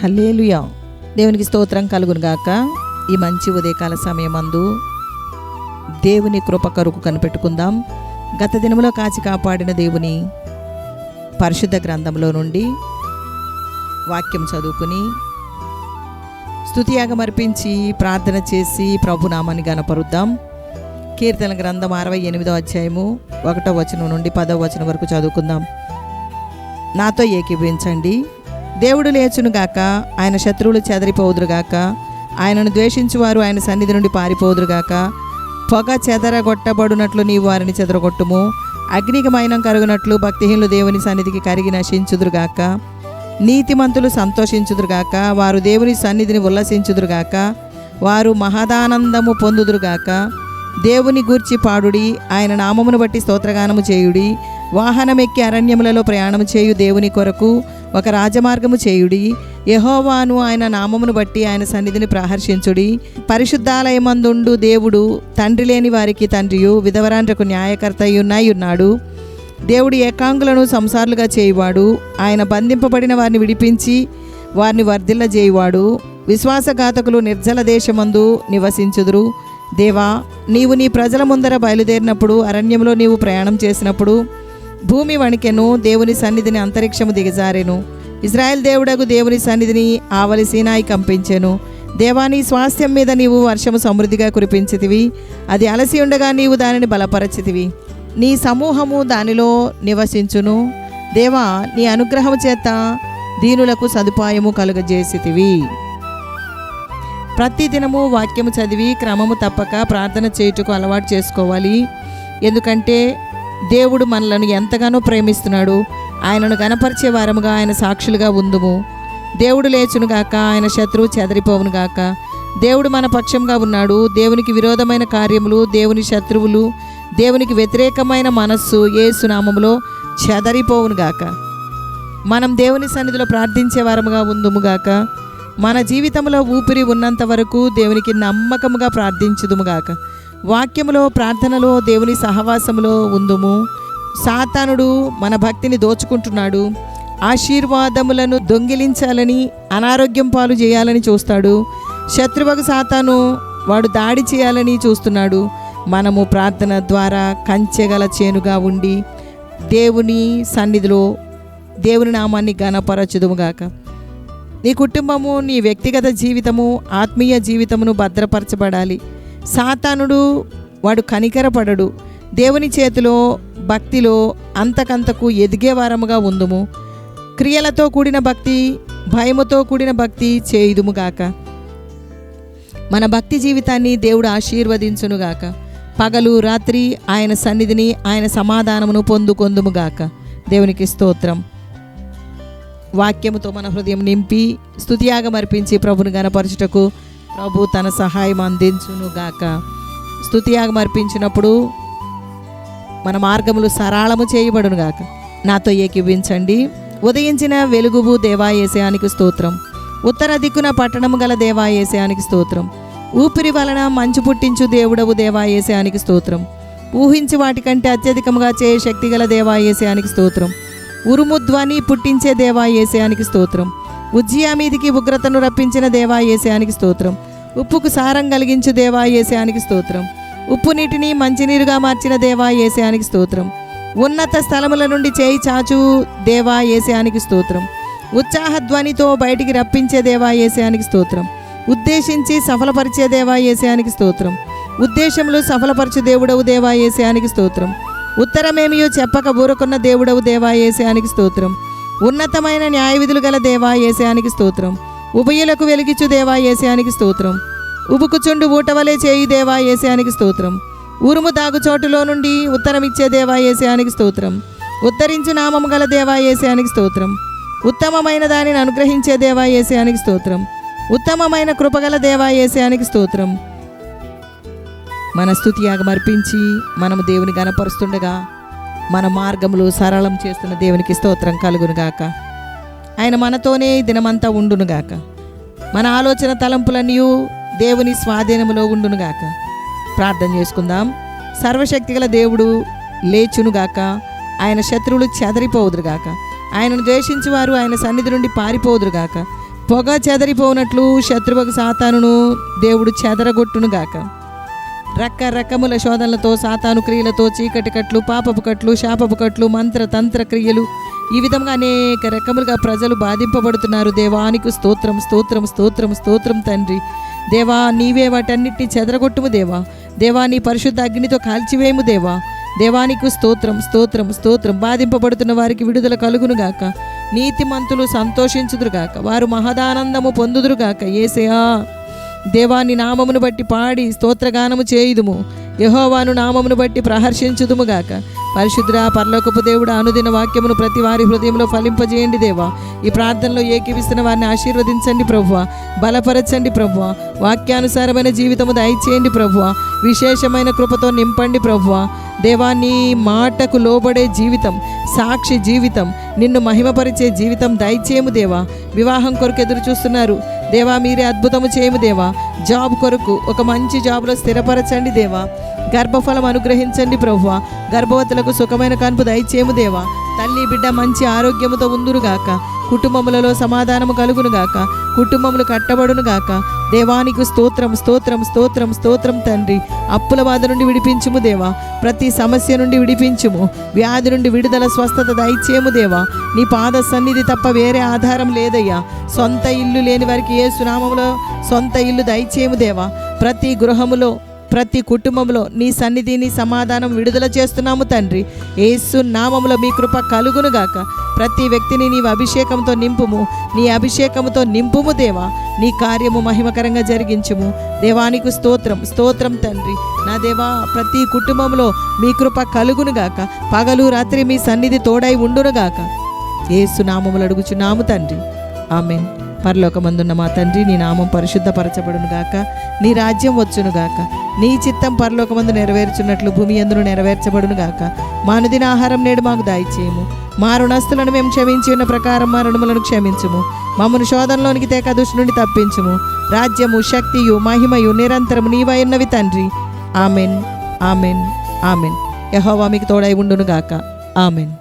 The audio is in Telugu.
హల్లెలూయా. దేవునికి స్తోత్రం కలుగును గాక. ఈ మంచి ఉదయకాల సమయమందు దేవుని కృప కొరకు కనిపెట్టుకుందాం. గత దినములో కాచి కాపాడిన దేవుని పరిశుద్ధ గ్రంథంలో నుండి వాక్యం చదువుకుని స్తుతియాగం అర్పించి ప్రార్థన చేసి ప్రభునామాన్ని గణపరుద్దాం. కీర్తన గ్రంథం 68వ అధ్యాయము 1వ వచనం నుండి 10వ వచనం వరకు చదువుకుందాం. నాతో ఏకీభవించండి. దేవుడు లేచునుగాక, ఆయన శత్రువులు చెదరిపోదురుగాక, ఆయనను ద్వేషించువారు ఆయన సన్నిధి నుండి పారిపోదురుగాక. పొగ చెదరగొట్టబడినట్లు నీవు వారిని చెదరగొట్టుము, అగ్నికి మైనం కరుగునట్లు భక్తిహీనులు దేవుని సన్నిధికి కరిగి నశించుదురుగాక. నీతిమంతులు సంతోషించుదురుగాక, వారు దేవుని సన్నిధిని ఉల్లసించుదురుగాక, వారు మహదానందము పొందుదురుగాక. దేవుని గూర్చి పాడుడి, ఆయన నామమును బట్టి స్తోత్రగానము చేయుడి. వాహనమెక్కి అరణ్యములలో ప్రయాణము చేయు దేవుని కొరకు ఒక రాజమార్గము చేయుడి. యెహోవాను ఆయన నామమును బట్టి ఆయన సన్నిధిని ప్రహర్షించుడి. పరిశుద్ధాలయమందుండు దేవుడు తండ్రి లేని వారికి తండ్రియు విధవరాండ్రకు న్యాయకర్తయ్యున్నాయి ఉన్నాడు. దేవుడు ఏకాంగులను సంసారులుగా చేయువాడు. ఆయన బంధింపబడిన వారిని విడిపించి వారిని వర్ధిల్లజేయువాడు. విశ్వాసఘాతకులు నిర్జల దేశమందు నివసించుదురు. దేవా, నీవు నీ ప్రజల ముందర బయలుదేరినప్పుడు, అరణ్యంలో నీవు ప్రయాణం చేసినప్పుడు భూమి వణికెను, దేవుని సన్నిధిని అంతరిక్షము దిగజారెను. ఇజ్రాయెల్ దేవుడగు దేవుని సన్నిధిని ఆవలి సీనాయి కంపించెను. దేవా, నీ స్వాస్థ్యం మీద నీవు వర్షము సమృద్ధిగా కురిపించితివి. అది అలసి ఉండగా నీవు దానిని బలపరచితివి. నీ సమూహము దానిలో నివసించును. దేవా, నీ అనుగ్రహము చేత దీనులకు సదుపాయము కలుగజేసితివి. ప్రతి దినము వాక్యము చదివి క్రమము తప్పక ప్రార్థన చేయుటకు అలవాటు చేసుకోవాలి. ఎందుకంటే దేవుడు మనలను ఎంతగానో ప్రేమిస్తున్నాడు. ఆయనను గణపరిచే వారముగా ఆయన సాక్షులుగా ఉందుము. దేవుడు లేచునుగాక, ఆయన శత్రువు చెదరిపోవునుగాక. దేవుడు మన పక్షంగా ఉన్నాడు. దేవునికి విరోధమైన కార్యములు, దేవుని శత్రువులు, దేవునికి వ్యతిరేకమైన మనస్సు యేసు నామములో చెదరిపోవునుగాక. మనం దేవుని సన్నిధిలో ప్రార్థించే వారముగా ఉందుముగాక. మన జీవితంలో ఊపిరి ఉన్నంత వరకు దేవునికి నమ్మకముగా ప్రార్థించుదుముగాక. వాక్యములో, ప్రార్థనలో, దేవుని సహవాసములో ఉందుము. సాతానుడు మన భక్తిని దోచుకుంటున్నాడు. ఆశీర్వాదములను దొంగిలించాలని, అనారోగ్యం పాలు చేయాలని చూస్తాడు. శత్రువుకు సాతాను వాడు దాడి చేయాలని చూస్తున్నాడు. మనము ప్రార్థన ద్వారా కంచెగల చేనుగా ఉండి దేవుని సన్నిధిలో దేవుని నామాన్ని ఘనపరచుదుముగాక. నీ కుటుంబము, నీ వ్యక్తిగత జీవితము, ఆత్మీయ జీవితమును భద్రపరచబడాలి. సాతానుడు వాడు కనికరపడడు. దేవుని చేతిలో, భక్తిలో అంతకంతకు ఎదిగే వారముగా ఉందుము. క్రియలతో కూడిన భక్తి, భయముతో కూడిన భక్తి చేయుదుముగాక. మన భక్తి జీవితాన్ని దేవుడు ఆశీర్వదించునుగాక. పగలు రాత్రి ఆయన సన్నిధిని, ఆయన సమాధానమును పొందుకొందుముగాక. దేవునికి స్తోత్రం. వాక్యముతో మన హృదయం నింపి స్తుతియాగం అర్పించి ప్రభుని గణపరచుటకు ప్రభు తన సహాయం అందించునుగాక. స్తుతియాగం అర్పించినప్పుడు మన మార్గములు సరళము చేయబడునుగాక. నాతో ఏకీవించండి. ఉదయించిన వెలుగువు దేవా యేసయానికి స్తోత్రం. ఉత్తర దిక్కున పట్టణము గల దేవా యేసయానికి స్తోత్రం. ఊపిరి వలన మంచు పుట్టించు దేవుడవు దేవా యేసయానికి స్తోత్రం. ఊహించి వాటికంటే అత్యధికముగా చేయ శక్తి గల దేవా యేసయానికి స్తోత్రం. ఉరుము ధ్వని పుట్టించే దేవా యేసయానికి స్తోత్రం. ఉజ్జియా మీదికి ఉగ్రతను రప్పించిన దేవా యేసయానికి స్తోత్రం. ఉప్పుకు సారం కలిగించు దేవా యేసయానికి స్తోత్రం. ఉప్పు నీటిని మంచినీరుగా మార్చిన దేవా యేసయానికి స్తోత్రం. ఉన్నత స్థలముల నుండి చేయి చాచు దేవా యేసయానికి స్తోత్రం. ఉత్సాహ ధ్వనితో బయటికి రప్పించే దేవా యేసయానికి స్తోత్రం. ఉద్దేశించి సఫలపరిచే దేవా యేసయానికి స్తోత్రం. ఉద్దేశములు సఫలపరచు దేవుడవు దేవా యేసయానికి స్తోత్రం. ఉత్తరమేమియో చెప్పక బూరకున్న దేవుడవు దేవా యేసయానికి స్తోత్రం. ఉన్నతమైన న్యాయ విధులు గల దేవా యేసయానికి స్తోత్రం. ఉభయులకు వెలిగిచ్చు దేవా యేసయానికి స్తోత్రం. ఉబుకుచుండు ఊటవలే చేయి దేవా యేసయానికి స్తోత్రం. ఉరుము దాగు చోటులో నుండి ఉత్తరమిచ్చే దేవా యేసయానికి స్తోత్రం. ఉత్తరించు నామము గల దేవా యేసయానికి స్తోత్రం. ఉత్తమమైన దానిని అనుగ్రహించే దేవా యేసయానికి స్తోత్రం. ఉత్తమమైన కృపగల దేవా యేసయానికి స్తోత్రం. మన స్తుతియాగం అర్పించి మనము దేవుని గణపరుస్తుండగా మన మార్గములు సరళం చేస్తున్న దేవునికి స్తోత్రం కలుగునుగాక. ఆయన మనతోనే దినమంతా ఉండునుగాక. మన ఆలోచన తలంపులన్నీ దేవుని స్వాధీనములో ఉండునుగాక. ప్రార్థన చేసుకుందాం. సర్వశక్తిగల దేవుడు లేచునుగాక. ఆయన శత్రువులు చెదరిపోవుదురుగాక. ఆయనను ద్వేషించువారు ఆయన సన్నిధి నుండి పారిపోదురుగాక. పొగ చెదరిపోనట్లు శత్రువుకు సాతానును దేవుడు చెదరగొట్టును గాక. రకరకముల శోధనలతో, సాతాను క్రియలతో, చీకటి కట్లు, పాపపు కట్లు, శాపపు కట్లు, మంత్ర తంత్ర క్రియలు, ఈ విధంగా అనేక రకములుగా ప్రజలు బాధింపబడుతున్నారు. దేవానికి స్తోత్రం, స్తోత్రం, స్తోత్రం, స్తోత్రం తండ్రి. దేవా, నీవే వాటన్నిటిని చెదరగొట్టుము దేవా. దేవా, నీ పరిశుద్ధ అగ్నితో కాల్చివేయము దేవా. దేవానికి స్తోత్రం, స్తోత్రం, స్తోత్రం. బాధింపబడుతున్న వారికి విడుదల కలుగునుగాక. నీతిమంతులు సంతోషించుదురుగాక, వారు మహదానందము పొందుదురుగాక. యేసయ్యా, దేవాని నామమును బట్టి పాడి స్తోత్రగానము చేయుదుము. యెహోవాను నామమును బట్టి ప్రహర్షించుదుముగాక. పరిశుద్ధుడా, పరలోకపు దేవుడా, అనుదిన వాక్యమును ప్రతి వారి హృదయంలో ఫలింపజేయండి దేవా. ఈ ప్రార్థనలో ఏకీవిస్తున్న వారిని ఆశీర్వదించండి ప్రభువా. బలపరచండి ప్రభువా. వాక్యానుసారమైన జీవితము దయచేయండి ప్రభువా. విశేషమైన కృపతో నింపండి ప్రభువా. దేవా, నీ మాటకు లోబడే జీవితం, సాక్షి జీవితం, నిన్ను మహిమపరిచే జీవితం దయచేయము దేవా. వివాహం కొరకు ఎదురు చూస్తున్నారు దేవా, మీరే అద్భుతము చేయము దేవా. జాబ్ కొరకు ఒక మంచి జాబ్లో స్థిరపరచండి దేవా. గర్భఫలం అనుగ్రహించండి ప్రభువా. గర్భవతులకు సుఖమైన కనుపు దయచేయము దేవా. తల్లి బిడ్డ మంచి ఆరోగ్యముతో ఉందురుగాక. కుటుంబములలో సమాధానము కలుగునుగాక. కుటుంబములు కట్టబడునుగాక. దేవానికి స్తోత్రం, స్తోత్రం, స్తోత్రం, స్తోత్రం తండ్రి. అప్పుల బాధ నుండి విడిపించుము దేవా. ప్రతి సమస్య నుండి విడిపించుము. వ్యాధి నుండి విడుదల, స్వస్థత దయచేయము దేవా. నీ పాద సన్నిధి తప్ప వేరే ఆధారం లేదయ్యా. సొంత ఇల్లు లేని వారికి యేసు నామములో సొంత ఇల్లు దయచేయము దేవా. ప్రతి గృహములో, ప్రతి కుటుంబంలో నీ సన్నిధి, నీ సమాధానం విడుదల చేస్తున్నాము తండ్రి. యేసు నామములో మీ కృప కలుగునుగాక. ప్రతి వ్యక్తిని నీవు అభిషేకంతో నింపుము. నీ అభిషేకంతో నింపుము దేవా. నీ కార్యము మహిమకరంగా జరిగించుము. దేవానికి స్తోత్రం, స్తోత్రం తండ్రి. నా దేవా, ప్రతి కుటుంబంలో మీ కృప కలుగునుగాక. పగలు రాత్రి మీ సన్నిధి తోడై ఉండునుగాక. యేసు నామములు అడుగుచున్నాము తండ్రి. ఆమేన్. పరలోకమందున్న మా తండ్రి, నీ నామం పరిశుద్ధపరచబడునుగాక. నీ రాజ్యం వచ్చునుగాక. నీ చిత్తం పరలోకమందు నెరవేర్చున్నట్లు భూమి యందును నెరవేర్చబడునుగాక. మా అనుదిన ఆహారం నేడు మాకు దయచేయము. మా రుణస్తులను మేము క్షమించి ఉన్న ప్రకారం మా రుణములను క్షమించుము. మమ్మను శోధనలోనికి తేక దుష్టు నుండి తప్పించుము. రాజ్యము, శక్తియు, మహిమయు నిరంతరము నీవై ఉన్నవి తండ్రి. Amen, amen, amen. యెహోవా మీకు తోడై ఉండునుగాక. ఆమెన్.